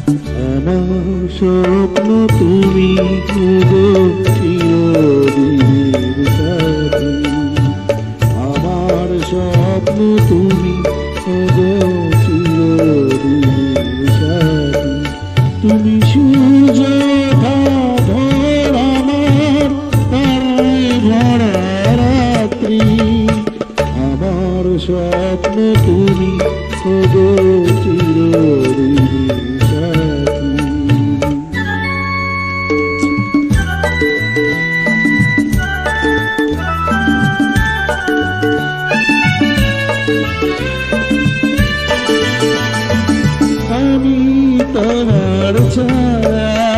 আমার স্বপ্ন তুমি গো চিরদিনের সাথী, আমার স্বপ্ন তুমি গো চিরদিনের সাথী। তুমি সূর্য ভোর আমার তারায় ভরা রাত্রি, আমার স্বপ্ন তুমি গো চিরদিনের সাথী। আমি তোমার ছায়া